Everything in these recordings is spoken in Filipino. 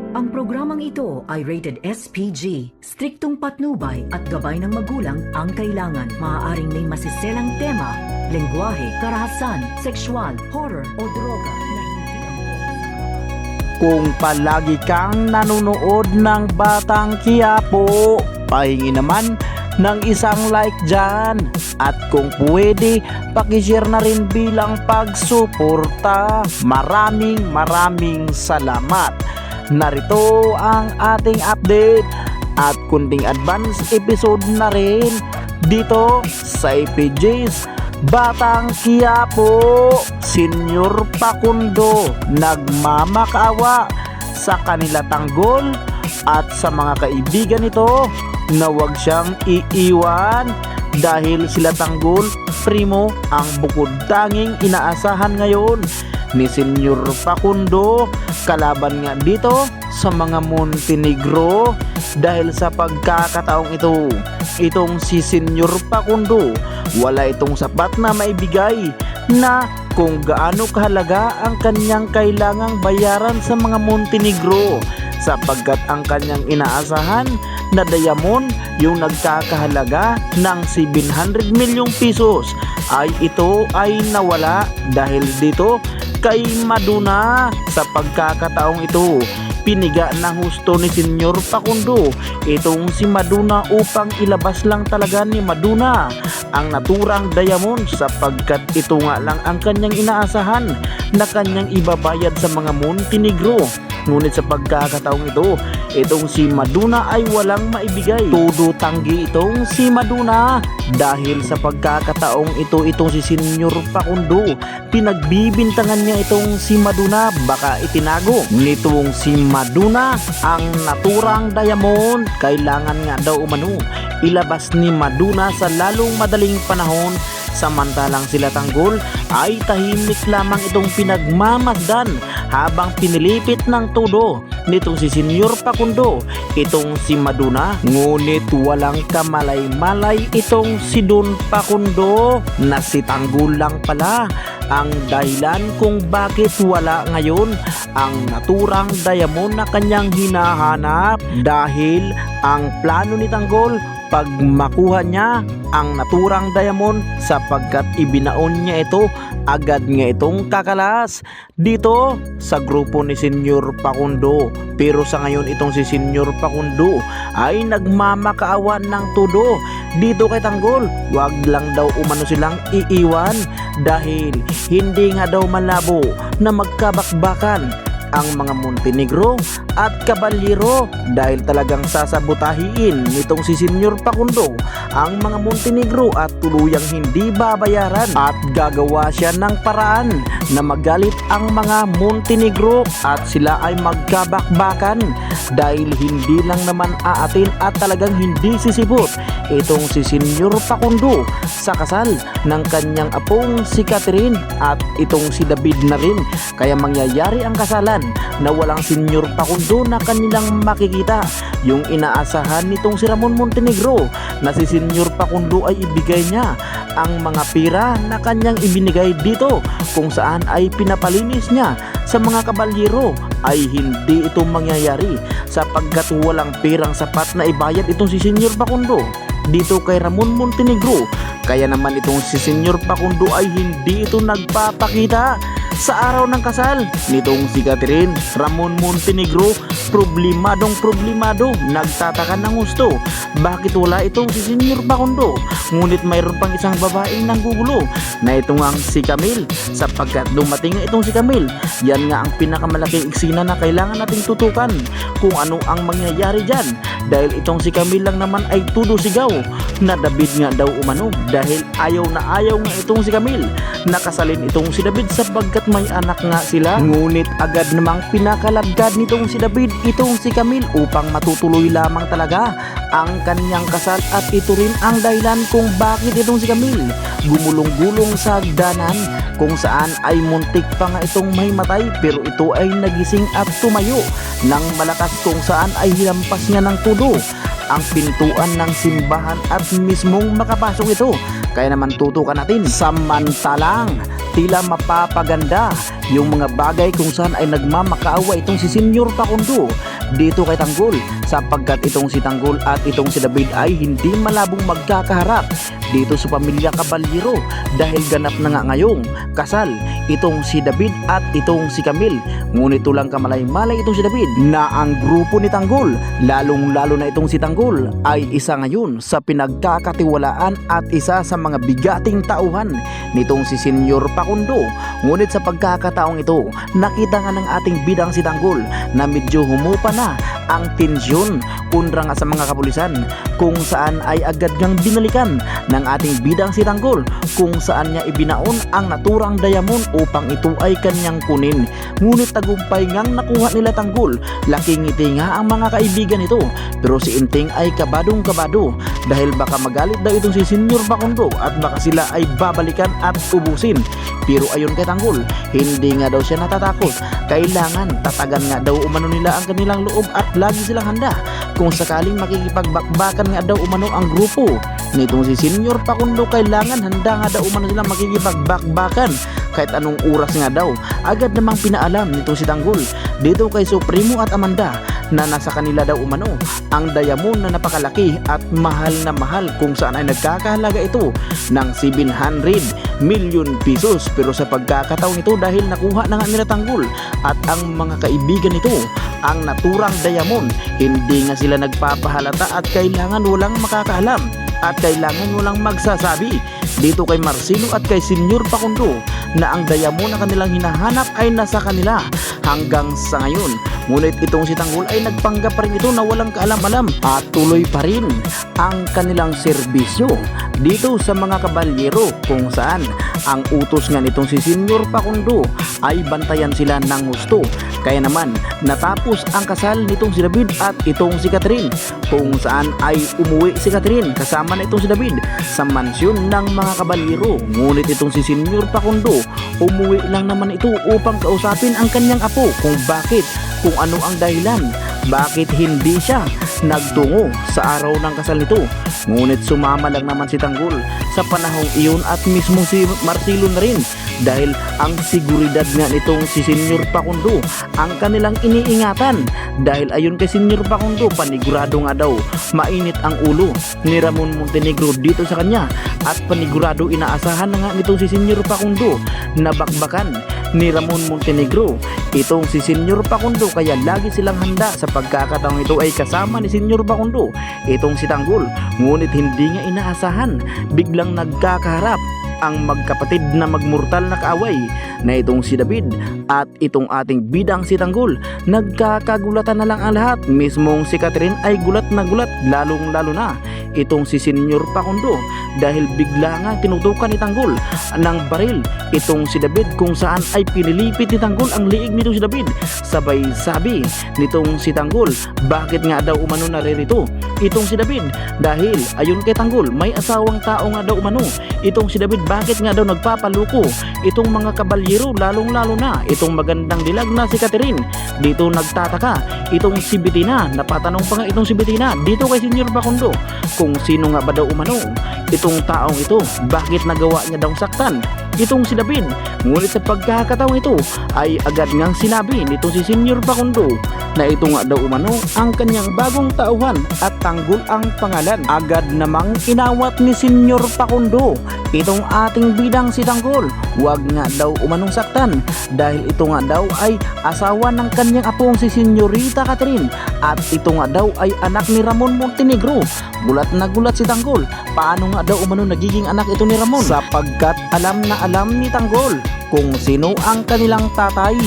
Ang programang ito ay rated SPG. Striktong patnubay at gabay ng magulang ang kailangan. Maaaring may masiselang tema, lengguwahe, karahasan, sexual, horror o droga na hindi ang Kung palagi kang nanonood ng Batang Quiapo, pahingi naman ng isang like dyan. At kung pwede, pakishare na rin bilang pagsuporta. Maraming salamat. Narito ang ating update at kunting advance episode na rin dito sa APJ's Batang Quiapo. Senior Facundo nagmamakaawa sa kanila tanggol at sa mga kaibigan nito na wag siyang iiwan dahil sila tanggol primo ang bukod tanging inaasahan ngayon ni Senior Facundo kalaban nga dito sa mga Montenegro. Dahil sa pagkakataong ito, itong si Senior Facundo wala itong sapat na maibigay na kung gaano kahalaga ang kanyang kailangang bayaran sa mga Montenegro, sapagkat ang kanyang inaasahan na diamond yung nagkakahalaga ng 700 milyong pesos ay ito ay nawala dahil dito kay Maduna. Sa pagkakataong ito, piniga na husto ni Senior Facundo itong si Maduna upang ilabas lang talaga ni Maduna ang naturang diamond, sapagkat ito nga lang ang kanyang inaasahan na kanyang ibabayad sa mga Montenegro. Ngunit sa pagkakataong ito, itong si Maduna ay walang maibigay. Todo tanggi itong si Maduna dahil sa pagkakataong ito, itong si Senior Facundo pinagbibintangan niya itong si Maduna baka itinago nitong si Maduna ang naturang diamond. Kailangan nga daw umano ilabas ni Maduna sa lalong madaling panahon, samantalang sila tanggol ay tahimik lamang itong pinagmamasdan habang pinilipit ng todo nitong si Senior Facundo itong si Maduna. Ngunit walang kamalay-malay itong si Don Facundo na si tanggol lang pala ang dahilan kung bakit wala ngayon ang naturang diamond na kanyang hinahanap, dahil ang plano ni tanggol pag makuha niya ang naturang diamond, sapagkat ibinaon niya ito, agad nga itong kakalas dito sa grupo ni Senior Facundo. Pero sa ngayon itong si Senior Facundo ay nagmamakaawa ng todo dito kay tanggol. Wag lang daw umano silang iiwan dahil hindi nga daw malabo na magkabakbakan ang mga Montenegro at Caballero, dahil talagang sasabutahiin nitong si Senior Facundo ang mga Montenegro at tuluyang hindi babayaran, at gagawa siya ng paraan na magalit ang mga Montenegro at sila ay magkabakbakan dahil hindi lang naman aatin at talagang hindi sisibot itong si Senior Facundo sa kasal ng kanyang apong si Catherine at itong si David na rin. Kaya mangyayari ang kasalan na walang Senior Facundo na kanilang makikita. Yung inaasahan nitong si Ramon Montenegro na si Senior Facundo ay ibigay niya ang mga pira na kanyang ibinigay dito kung saan ay pinapalinis niya sa mga kabalyero, ay hindi ito mangyayari sapagkat walang pirang sapat na ibayad itong si Senior Facundo dito kay Ramon Montenegro. Kaya naman itong si Senior Facundo ay hindi ito nagpapakita sa araw ng kasal nitong si Catherine. Ramon Montenegro problemado, nagtataka ng gusto bakit wala itong si Senior Facundo, ngunit mayroon pang isang babaeng nanggugulo na ito nga si Camille, sapagkat dumating nga itong si Camille. Yan nga ang pinakamalaking eksena na kailangan nating tutukan kung ano ang mangyayari dyan, dahil itong si Camille lang naman ay tudo sigaw na David nga daw umano, dahil ayaw na ayaw nga itong si Camille nakasalin itong si David sapagkat may anak nga sila. Ngunit agad namang pinakalagad nitong si David itong si Camille upang matutuloy lamang talaga ang kanyang kasal, at ito rin ang dahilan kung bakit itong si Camille gumulong-gulong sa hagdanan kung saan ay muntik pa nga itong mahimatay, pero ito ay nagising at tumayo ng malakas kung saan ay hinampas niya ng todo ang pintuan ng simbahan at mismong makapasok ito. Kaya naman tutukan natin, samantalang tila mapapaganda yung mga bagay kung saan ay nagmamakaawa itong si Senyor Facundo dito kay Tanggol, sapagkat itong si Tanggol at itong si David ay hindi malabong magkakaharap dito sa pamilya Caballero dahil ganap na nga ngayong kasal itong si David at itong si Camille. Ngunit tulang kamalay-malay itong si David na ang grupo ni Tanggol, lalong lalo na itong si Tanggol, ay isa ngayon sa pinagkakatiwalaan at isa sa mga bigating tauhan nitong si Senyor Facundo. Ngunit sa pagkakataong ito, nakita nga ng ating bidang si Tanggol na medyo humupa na ang tensyon kundra nga sa mga kapulisan, kung saan ay agad ngang binalikan ng ating bidang si Tanggol kung saan niya ibinaon ang naturang diamond upang ito ay kanyang kunin. Ngunit tagumpay ngang nakuha nila Tanggol. Laking ngiti nga ang mga kaibigan nito, pero si Inting ay kabadong-kabado dahil baka magalit daw itong si Senyor Facundo at baka sila ay babalikan at ubusin. Pero ayon kay Tanggol, hindi nga daw siya natatakot. Kailangan tatagan nga daw umano nila ang kanilang loob at lagi silang handa kung sakaling makikipagbakbakan nga daw umano ang grupo nitong si Senyor Facundo. Kailangan handa nga daw umano silang makikipagbakbakan kahit anong oras nga daw. Agad namang pinaalam nitong si Tanggol dito kay Supremo at Amanda na nasa kanila daw umano ang diamond na napakalaki at mahal na mahal, kung saan ay nagkakahalaga ito ng 700 million pesos. Pero sa pagkakataong ito, dahil nakuha na nga nila Tanggol at ang mga kaibigan nito ang naturang diamond, hindi nga sila nagpapahalata at kailangan walang makakaalam at kailangan walang magsasabi dito kay Marcelo at kay Senyor Facundo na ang diamond na kanilang hinahanap ay nasa kanila hanggang sa ngayon. Ngunit itong si Tanggol ay nagpanggap pa rin ito na walang kaalam-alam at tuloy pa rin ang kanilang serbisyo dito sa mga Caballero, kung saan ang utos nga nitong si Senyor Facundo ay bantayan sila ng husto. Kaya naman natapos ang kasal nitong si David at itong si Catherine, kung saan ay umuwi si Catherine kasama na itong si David sa mansyon ng mga Caballero. Ngunit itong si Senyor Facundo, umuwi lang naman ito upang kausapin ang kanyang apo kung bakit, kung ano ang dahilan, bakit hindi siya nagtungo sa araw ng kasal nito. Ngunit sumama lang naman si Tanggol sa panahong iyon at mismo si Marcelo na rin, dahil ang seguridad nga nitong si Senyor Facundo ang kanilang iniingatan. Dahil ayon kay Senyor Facundo, panigurado nga daw mainit ang ulo ni Ramon Montenegro dito sa kanya, at panigurado inaasahan na nga nitong si Senyor Facundo na bakbakan ni Ramon Montenegro itong si Senyor Facundo. Kaya lagi silang handa sa pagkakataong ito ay kasama ni Senyor Facundo itong si Tanggol. Ngunit hindi nga inaasahan, biglang nagkakaharap ang magkapatid na magmortal na kaaway na itong si David at itong ating bidang si Tanggol. Nagkakagulatan na lang ang lahat. Mismong si Catherine ay gulat na gulat, lalong lalo na itong si Senyor Facundo, dahil bigla nga tinutukan ni Tanggol ng baril itong si David, kung saan ay pinilipit ni Tanggol ang liig nitong si David. Sabay sabi nitong si Tanggol, bakit nga daw umano naririto itong si David, dahil ayon kay Tanggol may asawang tao nga daw umano itong si David. Bakit nga daw nagpapaluko itong mga Caballero, lalong lalo na itong magandang dilag na si Catherine. Dito nagtataka itong si Bettina, napatanong pa nga itong si Bettina dito kay Senyor Facundo kung sino nga ba daw umano itong taong ito, bakit nagawa niya daw saktan itong si David. Ngunit sa pagkakataong ito ay agad ngang sinabi nitong si Senyor Facundo na ito nga daw umano ang kanyang bagong tauhan at Tanggol ang pangalan. Agad namang inawat ni Senyor Facundo itong ating bidang si Tanggol, wag nga daw umanong saktan dahil ito nga daw ay asawa ng kanyang apong si Senyorita Catherine at ito nga daw ay anak ni Ramon Montenegro. Gulat na gulat si Tanggol, paano nga daw umano nagiging anak ito ni Ramon, sapagkat alam na alam ni Tanggol kung sino ang kanilang tatay.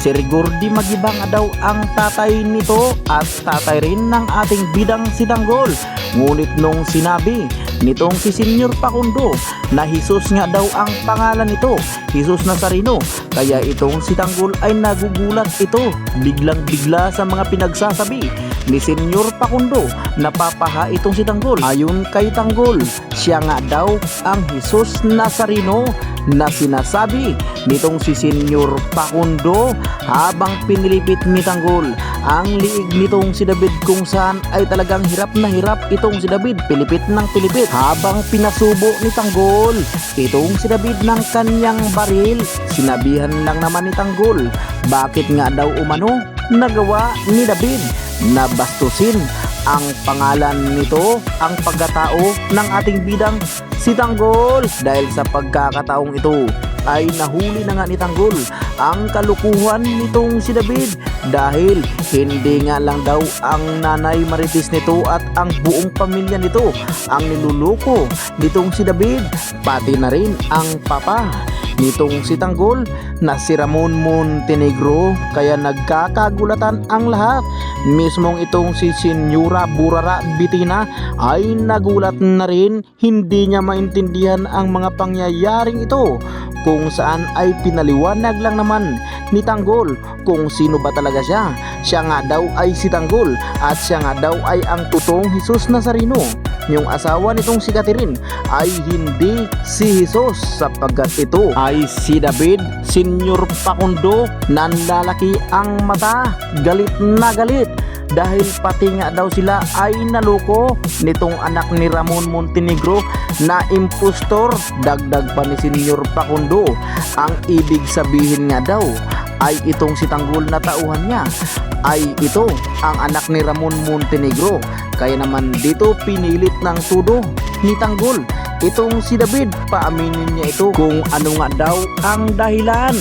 Si Rigordy Magiba nga daw ang tatay nito at tatay rin ng ating bidang si Tanggol. Ngunit nung sinabi nitong si Senyor Facundo na Jesus nga daw ang pangalan nito, Jesus Nazareno, kaya itong si Tanggol ay nagugulat ito. Biglang bigla sa mga pinagsasabi ni Senyor Facundo, napapaha itong si Tanggol. Ayon kay Tanggol, siya nga daw ang Jesus Nazareno na sinasabi nitong si Senyor Facundo habang pinilipit ni Tanggol ang liig nitong si David kung saan ay talagang hirap na hirap itong si David, pilipit ng pilipit habang pinasubo ni Tanggol itong si David ng kanyang baril. Sinabihan lang naman ni Tanggol bakit nga daw umano nagawa ni David na bastusin ang pangalan nito, ang pagkatao ng ating bidang si Tanggol. Dahil sa pagkakataong ito ay nahuli na nga ni Tanggol ang kalukuhan nitong si David dahil hindi nga lang daw ang nanay Marites nito at ang buong pamilya nito ang niluluko nitong si David, pati na rin ang papa nitong si Tanggol na si Ramon Montenegro. Kaya nagkakagulatan ang lahat. Mismong itong si Senyora Burara Bitina ay nagulat na rin, hindi niya maintindihan ang mga pangyayaring ito kung saan ay pinaliwanag lang naman ni Tanggol kung sino ba talaga siya. Siya nga daw ay si Tanggol at siya nga daw ay ang totoong Jesus Nazareno. Yung asawa nitong si Catherine ay hindi si Jesus sapagkat ito ay si David, Senyor Pakundo, nanlalaki ang mata, galit na galit dahil pati nga daw sila ay naloko nitong anak ni Ramon Montenegro na impostor. Dagdag pa ni Senyor Pakundo, ang ibig sabihin nga daw ay itong si Tanggol na tauhan niya ay ito ang anak ni Ramon Montenegro. Kaya naman dito pinilit ng tudo ni Tanggol itong si David, paaminin niya ito kung ano nga daw ang dahilan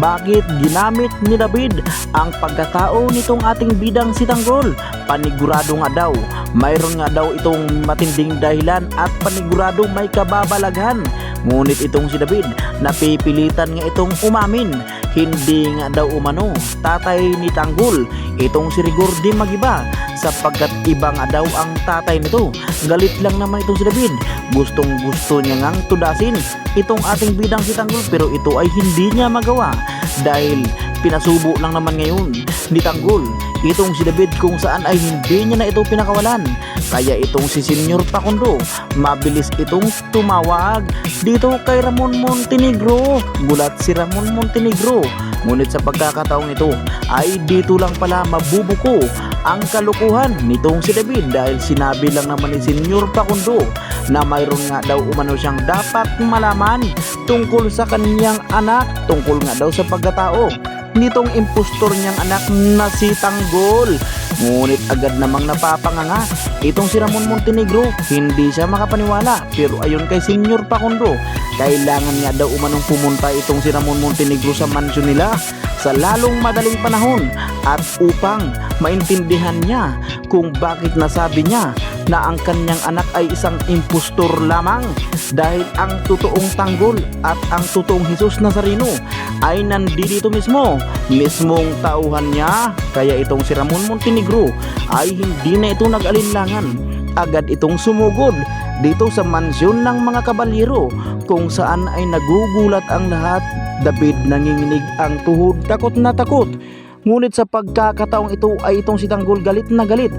bakit ginamit ni David ang pagkatao nitong ating bidang si Tanggol. Panigurado nga daw mayroon nga daw itong matinding dahilan at panigurado may kababalaghan. Ngunit itong si David napipilitan nga itong umamin. Hindi nga daw umano tatay ni Tanggol itong si Rigordy Magiba sapagkat iba nga daw ang tatay nito. Galit lang naman itong si David, gustong gusto niya ngang tudasin itong ating bidang si Tanggol pero ito ay hindi niya magawa dahil pinasubo lang naman ngayon ni Tanggol itong si David kung saan ay hindi niya na ito pinakawalan. Kaya itong si Senyor Pakundo mabilis itong tumawag dito kay Ramon Montenegro. Gulat si Ramon Montenegro, ngunit sa pagkakataong ito ay dito lang pala mabubuko ang kalukuhan nitong si David dahil sinabi lang naman ni Senyor Pakundo na mayroon nga daw umano siyang dapat malaman tungkol sa kaniyang anak, tungkol nga daw sa pagkatao nitong impostor niyang anak na si Tanggol. Ngunit agad namang napapanganga itong si Ramon Montenegro, hindi siya makapaniwala. Pero ayon kay Senyor Pakundo, kailangan nga daw umanong pumunta itong si Ramon Montenegro sa mansyon nila sa lalong madaling panahon at upang maintindihan niya kung bakit nasabi niya na ang kanyang anak ay isang impostor lamang dahil ang totoong Tanggol at ang totoong Jesus Nazareno ay nandito mismong tauhan niya. Kaya itong si Ramon Montenegro ay hindi na ito nag-alinlangan, agad itong sumugod dito sa mansyon ng mga kabalyero kung saan ay nagugulat ang lahat. David nanginginig ang tuhod, takot na takot. Ngunit sa pagkakataong ito ay itong si Tanggol galit na galit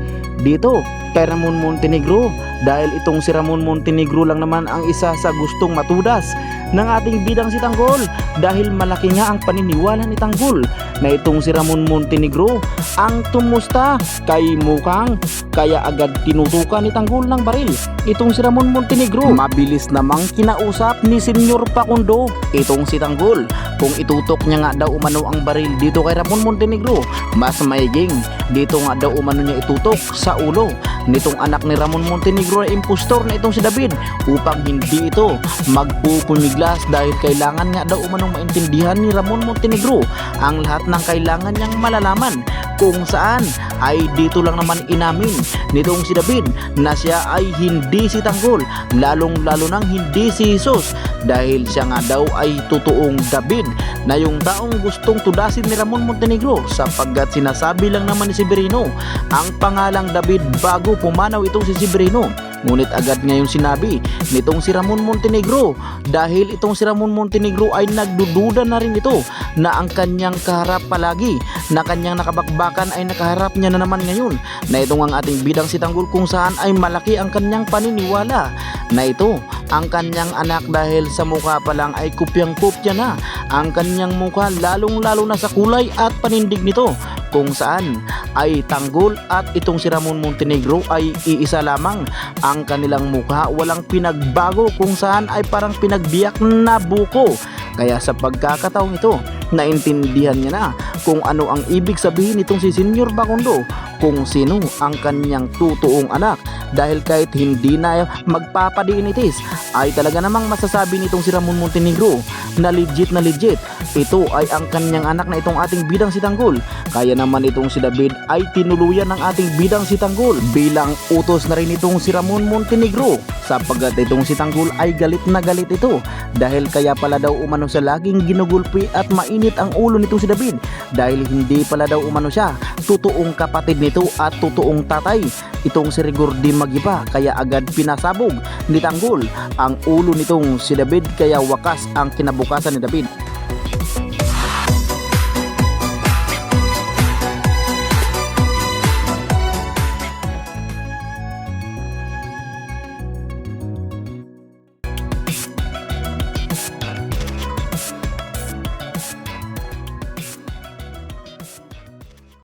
dito kay Ramon Montenegro dahil itong si Ramon Montenegro lang naman ang isa sa gustong matudas ng ating bidang si Tanggol dahil malaki nga ang paniniwala ni Tanggol na itong si Ramon Montenegro ang tumusta kay Mukang. Kaya agad tinutukan ni Tanggol ng baril itong si Ramon Montenegro. Mabilis namang kinausap ni Senyor Pakundo itong si Tanggol kung itutok niya nga daw umano ang baril dito kay Ramon Montenegro, mas maiging dito nga daw umano niya itutok sa ulo nitong anak ni Ramon Montenegro na impostor na itong si David upang hindi ito magpupumiglas dahil kailangan nga daw umanong maintindihan ni Ramon Montenegro ang lahat ng kailangan niyang malalaman kung saan ay dito lang naman inamin nitong si David na siya ay hindi si Tanggol, lalong lalo nang hindi si Jesus dahil siya nga daw ay totoong David na yung taong gustong tudasin ni Ramon Montenegro sapagkat sinasabi lang naman ni Severino ang pangalang David bago pumanaw itong si Severino. Ngunit agad ngayon sinabi nitong si Ramon Montenegro dahil itong si Ramon Montenegro ay nagdududa na rin ito na ang kanyang kaharap palagi na kanyang nakabakbakan ay nakaharap niya na naman ngayon na itong ang ating bidang si Tanggol kung saan ay malaki ang kanyang paniniwala na ito ang kanyang anak dahil sa mukha pa lang ay kupyang-kupya na ang kanyang mukha lalong lalo na sa kulay at panindig nito kung saan ay Tanggol at itong si Ramon Montenegro ay iisa lamang. Ang kanilang mukha walang pinagbago, kung saan ay parang pinagbiyak na buko. Kaya sa pagkakataong ito, naintindihan niya na kung ano ang ibig sabihin nitong si Senyor Bacondo, kung sino ang kanyang totoong anak. Dahil kahit hindi na magpapadiinitis, ay talaga namang masasabi nitong si Ramon Montenegro na legit ito ay ang kanyang anak na itong ating bidang si Tanggol. Kaya naman itong si David ay tinuluyan ng ating bidang si Tanggol bilang utos na rin itong si Ramon Montenegro, sapagkat itong si Tanggol ay galit na galit ito. Dahil kaya pala daw umano sa laging ginugulpi at mainit ang ulo nitong si David, dahil hindi pala daw umano siya totoong kapatid nito at totoong tatay itong si Rigordy Magipa. Kaya agad pinasabog ni Tanggol ang ulo nitong si David, kaya wakas ang kinabukasan ni David